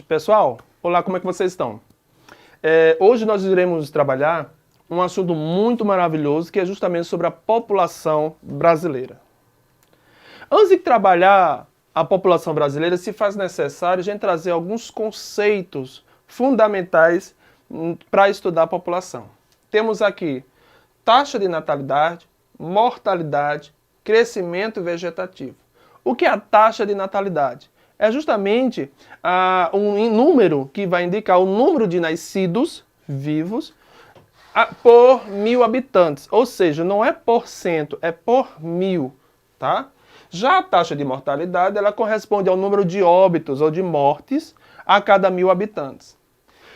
Pessoal, olá, como é que vocês estão? Hoje nós iremos trabalhar um assunto muito maravilhoso que é justamente sobre a população brasileira. Antes de trabalhar a população brasileira, se faz necessário a gente trazer alguns conceitos fundamentais para estudar a população. Temos aqui taxa de natalidade, mortalidade, crescimento vegetativo. O que é a taxa de natalidade? É justamente um número que vai indicar o número de nascidos vivos por 1.000 habitantes. Ou seja, não é por cento, é por 1.000, tá? Já a taxa de mortalidade, ela corresponde ao número de óbitos ou de mortes a cada 1.000 habitantes.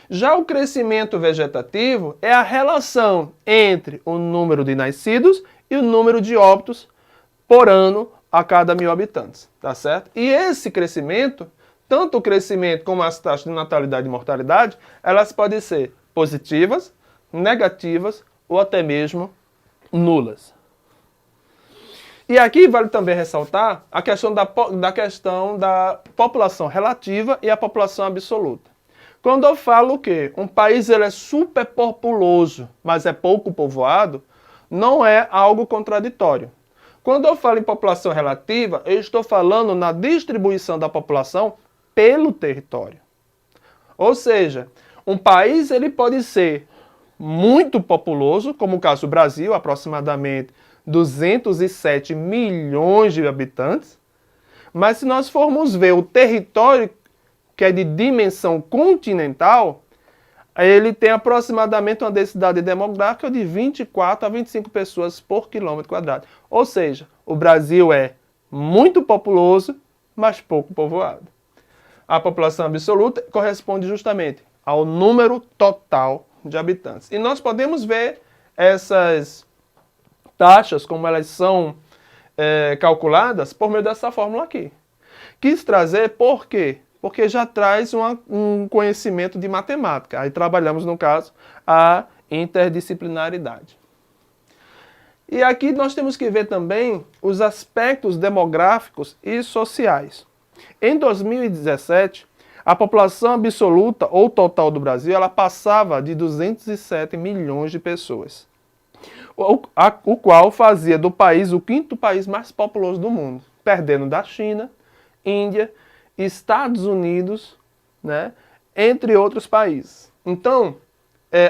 Já o crescimento vegetativo é a relação entre o número de nascidos e o número de óbitos por ano a cada 1.000 habitantes, tá certo? E esse crescimento, tanto o crescimento como as taxas de natalidade e mortalidade, elas podem ser positivas, negativas ou até mesmo nulas. E aqui vale também ressaltar a questão da população relativa e a população absoluta. Quando eu falo que um país ele é superpopuloso, mas é pouco povoado, não é algo contraditório. Quando eu falo em população relativa, eu estou falando na distribuição da população pelo território. Ou seja, um país ele pode ser muito populoso, como o caso do Brasil, aproximadamente 207 milhões de habitantes, mas se nós formos ver o território que é de dimensão continental, ele tem aproximadamente uma densidade demográfica de 24 a 25 pessoas por quilômetro quadrado. Ou seja, o Brasil é muito populoso, mas pouco povoado. A população absoluta corresponde justamente ao número total de habitantes. E nós podemos ver essas taxas, como elas são calculadas, por meio dessa fórmula aqui. Quis trazer por quê? Porque já traz um conhecimento de matemática. Aí trabalhamos, no caso, a interdisciplinaridade. E aqui nós temos que ver também os aspectos demográficos e sociais. Em 2017, a população absoluta ou total do Brasil ela passava de 207 milhões de pessoas, o qual fazia do país o quinto país mais populoso do mundo, perdendo da China, Índia, Estados Unidos, né, entre outros países. Então,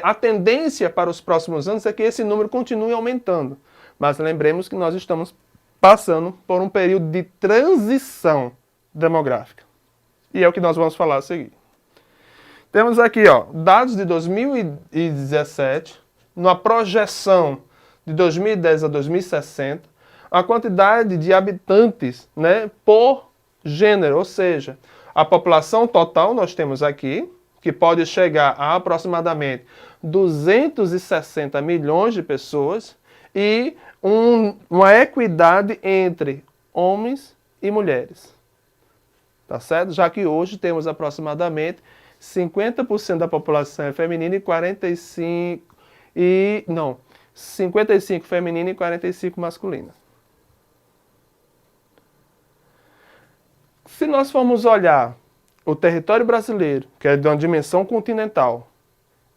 a tendência para os próximos anos é que esse número continue aumentando. Mas lembremos que nós estamos passando por um período de transição demográfica. E é o que nós vamos falar a seguir. Temos aqui, dados de 2017, numa projeção de 2010 a 2060, a quantidade de habitantes, né, por gênero, ou seja, a população total nós temos aqui, que pode chegar a aproximadamente 260 milhões de pessoas, e uma equidade entre homens e mulheres. Tá certo? Já que hoje temos aproximadamente 50% da população é feminina e 55 feminina e 45 masculina. Se nós formos olhar o território brasileiro, que é de uma dimensão continental,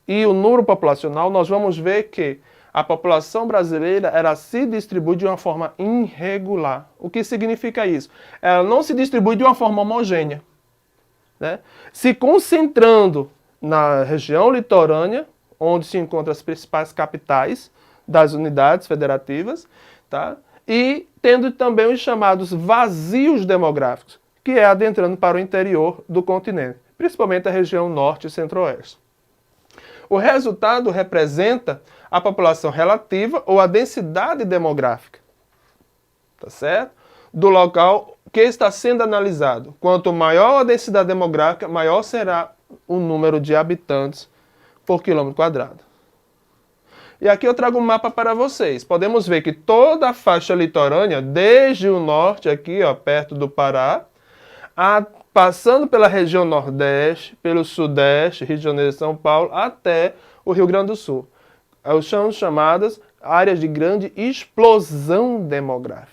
e o número populacional, nós vamos ver que a população brasileira ela se distribui de uma forma irregular. O que significa isso? Ela não se distribui de uma forma homogênea, né? Se concentrando na região litorânea, onde se encontram as principais capitais das unidades federativas, tá? E tendo também os chamados vazios demográficos, que é adentrando para o interior do continente, principalmente a região norte e centro-oeste. O resultado representa a população relativa ou a densidade demográfica, tá certo? Do local que está sendo analisado. Quanto maior a densidade demográfica, maior será o número de habitantes por quilômetro quadrado. E aqui eu trago um mapa para vocês. Podemos ver que toda a faixa litorânea, desde o norte aqui, perto do Pará, passando pela região Nordeste, pelo Sudeste, Rio de Janeiro e São Paulo, até o Rio Grande do Sul. São chamadas áreas de grande explosão demográfica.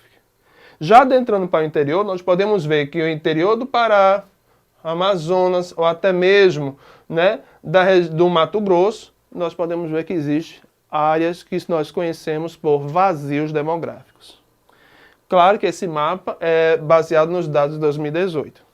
Já adentrando para o interior, nós podemos ver que o interior do Pará, Amazonas, ou até mesmo, né, do Mato Grosso, nós podemos ver que existem áreas que nós conhecemos por vazios demográficos. Claro que esse mapa é baseado nos dados de 2018.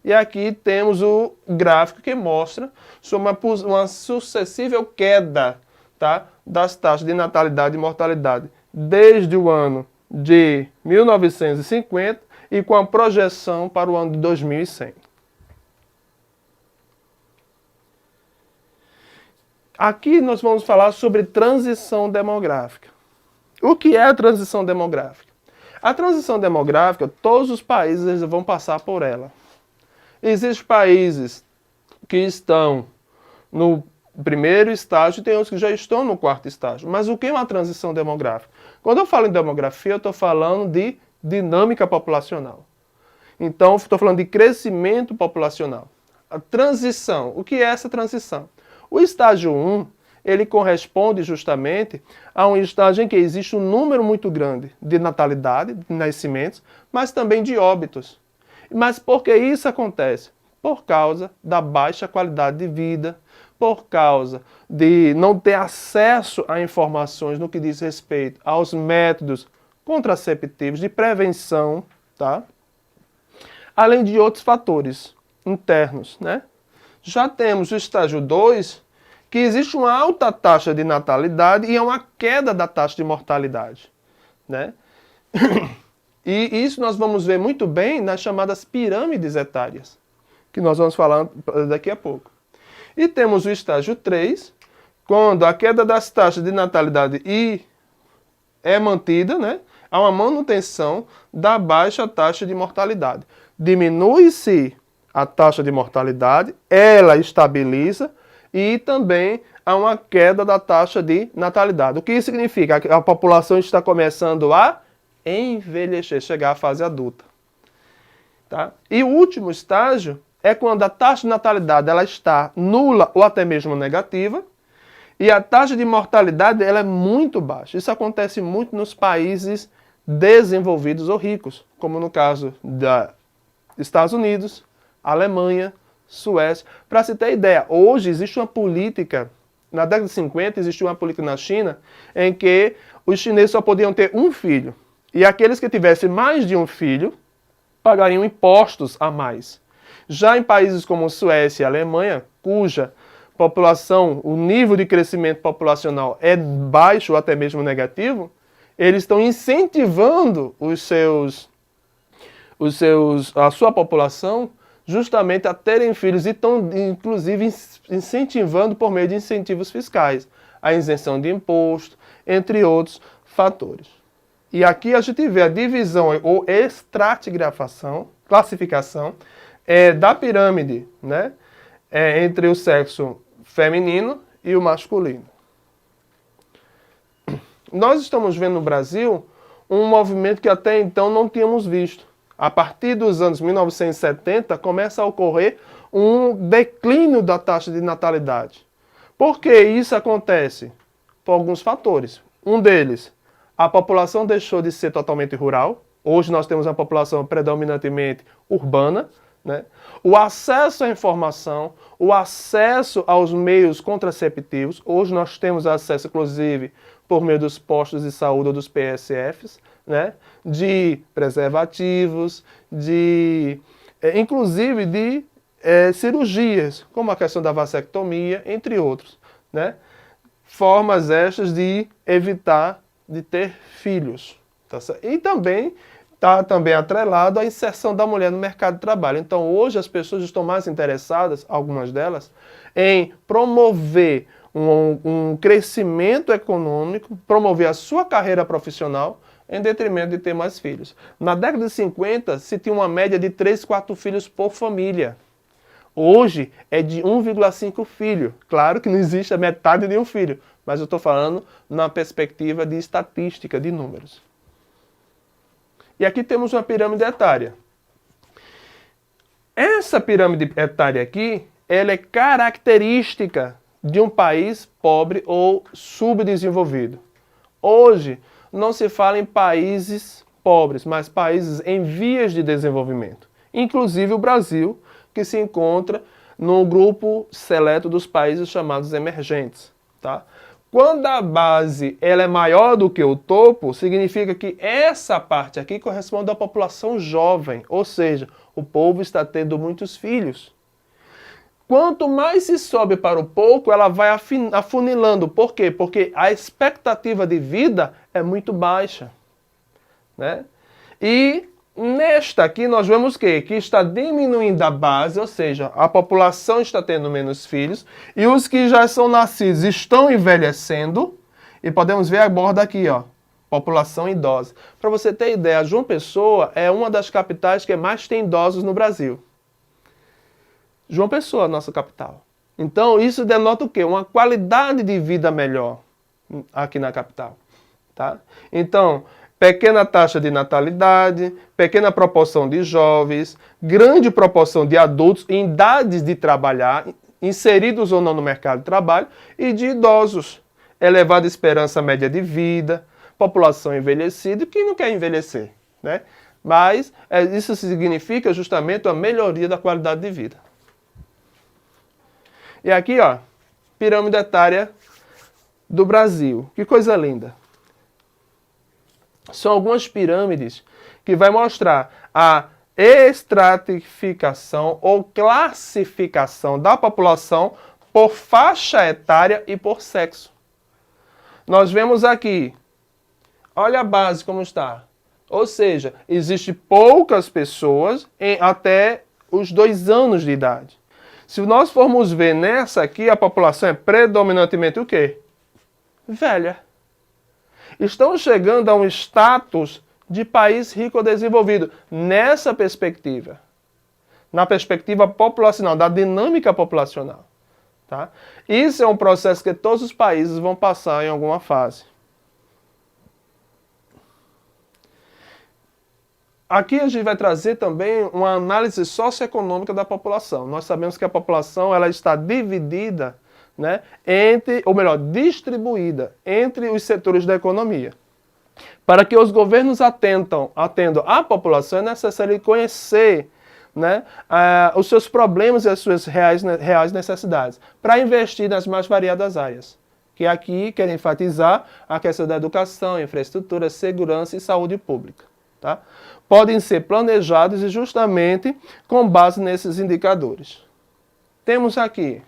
E aqui temos o gráfico que mostra sobre uma sucessível queda, tá, das taxas de natalidade e mortalidade desde o ano de 1950 e com a projeção para o ano de 2100. Aqui nós vamos falar sobre transição demográfica. O que é a transição demográfica? A transição demográfica, todos os países vão passar por ela. Existem países que estão no primeiro estágio e tem outros que já estão no quarto estágio. Mas o que é uma transição demográfica? Quando eu falo em demografia, eu estou falando de dinâmica populacional. Então, estou falando de crescimento populacional. A transição, o que é essa transição? O estágio 1, ele corresponde justamente a um estágio em que existe um número muito grande de natalidade, de nascimentos, mas também de óbitos. Mas por que isso acontece? Por causa da baixa qualidade de vida, por causa de não ter acesso a informações no que diz respeito aos métodos contraceptivos de prevenção, tá? Além de outros fatores internos, né? Já temos o estágio 2, que existe uma alta taxa de natalidade e uma queda da taxa de mortalidade, né? E isso nós vamos ver muito bem nas chamadas pirâmides etárias, que nós vamos falar daqui a pouco. E temos o estágio 3, quando a queda das taxas de natalidade é mantida, né? Há uma manutenção da baixa taxa de mortalidade. Diminui-se a taxa de mortalidade, ela estabiliza e também há uma queda da taxa de natalidade. O que isso significa? Que a população está começando a envelhecer, chegar à fase adulta. Tá? E o último estágio é quando a taxa de natalidade ela está nula ou até mesmo negativa e a taxa de mortalidade ela é muito baixa. Isso acontece muito nos países desenvolvidos ou ricos, como no caso dos Estados Unidos, Alemanha, Suécia. Para se ter ideia, hoje existe uma política, na década de 50 existiu uma política na China em que os chineses só podiam ter um filho. E aqueles que tivessem mais de um filho pagariam impostos a mais. Já em países como Suécia e Alemanha, cuja população, o nível de crescimento populacional é baixo ou até mesmo negativo, eles estão incentivando a sua população justamente a terem filhos e estão, inclusive, incentivando por meio de incentivos fiscais, a isenção de imposto, entre outros fatores. E aqui a gente vê a divisão ou estratigrafação, classificação da pirâmide, né? Entre o sexo feminino e o masculino. Nós estamos vendo no Brasil um movimento que até então não tínhamos visto. A partir dos anos 1970 começa a ocorrer um declínio da taxa de natalidade. Por que isso acontece? Por alguns fatores. Um deles, a população deixou de ser totalmente rural. Hoje nós temos uma população predominantemente urbana, né? O acesso à informação, o acesso aos meios contraceptivos. Hoje nós temos acesso, inclusive, por meio dos postos de saúde ou dos PSFs, né? De preservativos, inclusive de cirurgias, como a questão da vasectomia, entre outros, né? Formas estas de evitar de ter filhos. Tá certo? E também está também atrelado à inserção da mulher no mercado de trabalho. Então hoje as pessoas estão mais interessadas, algumas delas, em promover um crescimento econômico, promover a sua carreira profissional, em detrimento de ter mais filhos. Na década de 50, se tinha uma média de 3, 4 filhos por família. Hoje é de 1,5 filho. Claro que não existe a metade de um filho, mas eu estou falando na perspectiva de estatística, de números. E aqui temos uma pirâmide etária. Essa pirâmide etária aqui, ela é característica de um país pobre ou subdesenvolvido. Hoje, não se fala em países pobres, mas países em vias de desenvolvimento. inclusive o Brasil, que se encontra no grupo seleto dos países chamados emergentes, tá? Quando a base ela é maior do que o topo, significa que essa parte aqui corresponde à população jovem, ou seja, o povo está tendo muitos filhos. Quanto mais se sobe para o pouco, ela vai afunilando. Por quê? Porque a expectativa de vida é muito baixa, né? E nesta aqui nós vemos que está diminuindo a base, ou seja, a população está tendo menos filhos, e os que já são nascidos estão envelhecendo, e podemos ver a borda aqui, ó, população idosa. Para você ter ideia, João Pessoa é uma das capitais que mais tem idosos no Brasil. João Pessoa, nossa capital. Então isso denota o quê? Uma qualidade de vida melhor aqui na capital, tá? Então, pequena taxa de natalidade, pequena proporção de jovens, grande proporção de adultos em idades de trabalhar, inseridos ou não no mercado de trabalho, e de idosos, elevada esperança média de vida, população envelhecida, quem não quer envelhecer, né? Mas isso significa justamente a melhoria da qualidade de vida. E aqui, ó, pirâmide etária do Brasil. Que coisa linda. São algumas pirâmides que vai mostrar a estratificação ou classificação da população por faixa etária e por sexo. Nós vemos aqui, olha a base como está. Ou seja, existe poucas pessoas até os 2 anos de idade. Se nós formos ver nessa aqui, a população é predominantemente o quê? Velha. Estão chegando a um status de país rico ou desenvolvido, nessa perspectiva. Na perspectiva populacional, da dinâmica populacional. Tá? Isso é um processo que todos os países vão passar em alguma fase. Aqui a gente vai trazer também uma análise socioeconômica da população. Nós sabemos que a população ela está dividida, né, distribuída entre os setores da economia. Para que os governos atendam à população, é necessário conhecer, né, os seus problemas e as suas reais necessidades, para investir nas mais variadas áreas. Que aqui quero enfatizar a questão da educação, infraestrutura, segurança e saúde pública. Tá? Podem ser planejados e justamente com base nesses indicadores. Temos aqui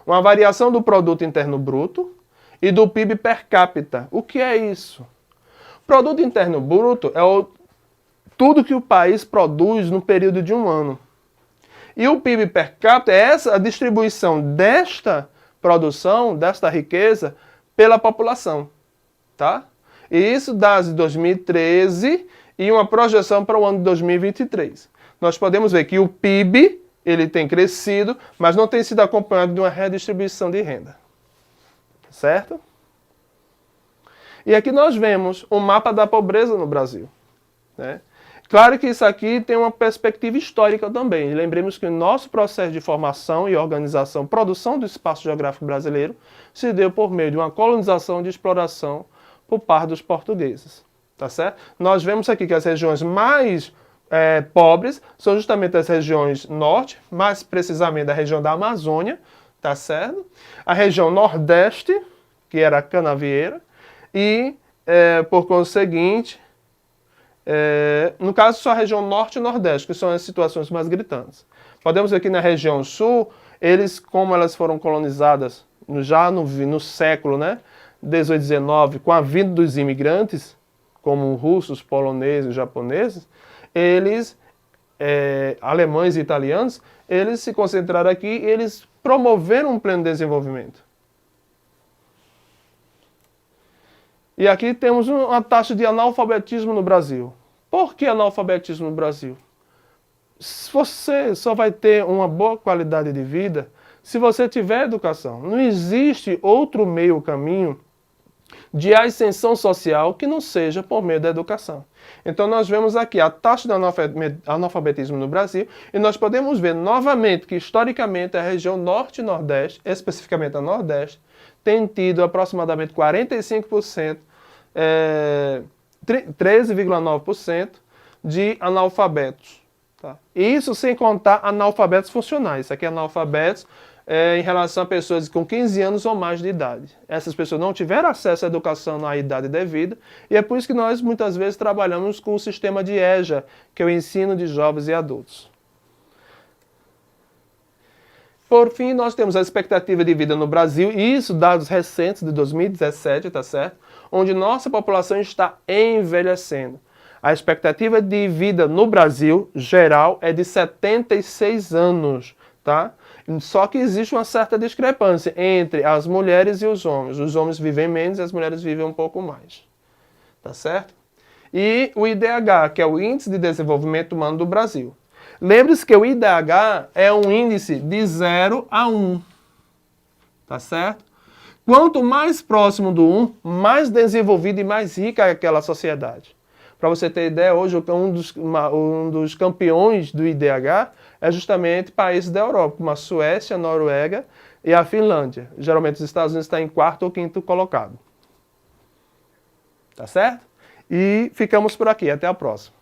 uma variação do Produto Interno Bruto e do PIB per capita. O que é isso? Produto Interno Bruto é tudo que o país produz no período de um ano. E o PIB per capita é a distribuição desta produção, desta riqueza, pela população. Tá? E isso dá de 2013 e uma projeção para o ano de 2023. Nós podemos ver que o PIB ele tem crescido, mas não tem sido acompanhado de uma redistribuição de renda. Certo? E aqui nós vemos um mapa da pobreza no Brasil. Né? Claro que isso aqui tem uma perspectiva histórica também. Lembremos que o nosso processo de formação e organização, produção do espaço geográfico brasileiro, se deu por meio de uma colonização e de exploração por parte dos portugueses. Tá certo? Nós vemos aqui que as regiões mais pobres são justamente as regiões norte, mais precisamente a região da Amazônia, tá certo? A região nordeste, que era a canavieira, e, por conseguinte, no caso só a região norte e nordeste, que são as situações mais gritantes. Podemos ver que na região sul, como elas foram colonizadas já no século, né, 18, 19, com a vinda dos imigrantes, como russos, poloneses, japoneses, alemães e italianos, eles se concentraram aqui e eles promoveram um pleno desenvolvimento. E aqui temos uma taxa de analfabetismo no Brasil. Por que analfabetismo no Brasil? Você só vai ter uma boa qualidade de vida se você tiver educação. Não existe outro meio caminho de ascensão social que não seja por meio da educação. Então nós vemos aqui a taxa de analfabetismo no Brasil e nós podemos ver novamente que historicamente a região norte e nordeste, especificamente a nordeste, tem tido aproximadamente 45%, 13,9% de analfabetos. Tá? Isso sem contar analfabetos funcionais. Isso aqui é analfabetos em relação a pessoas com 15 anos ou mais de idade. Essas pessoas não tiveram acesso à educação na idade devida, e é por isso que nós muitas vezes trabalhamos com o sistema de EJA, que é o ensino de jovens e adultos. Por fim, nós temos a expectativa de vida no Brasil, e isso dados recentes de 2017, tá certo? Onde nossa população está envelhecendo. A expectativa de vida no Brasil, geral, é de 76 anos, tá? Só que existe uma certa discrepância entre as mulheres e os homens. Os homens vivem menos e as mulheres vivem um pouco mais. Tá certo? E o IDH, que é o Índice de Desenvolvimento Humano do Brasil. Lembre-se que o IDH é um índice de 0 a 1. Tá certo? Quanto mais próximo do 1, mais desenvolvida e mais rica é aquela sociedade. Para você ter ideia, hoje um dos campeões do IDH é justamente países da Europa, como a Suécia, a Noruega e a Finlândia. Geralmente os Estados Unidos estão em quarto ou quinto colocado. Tá certo? E ficamos por aqui. Até a próxima.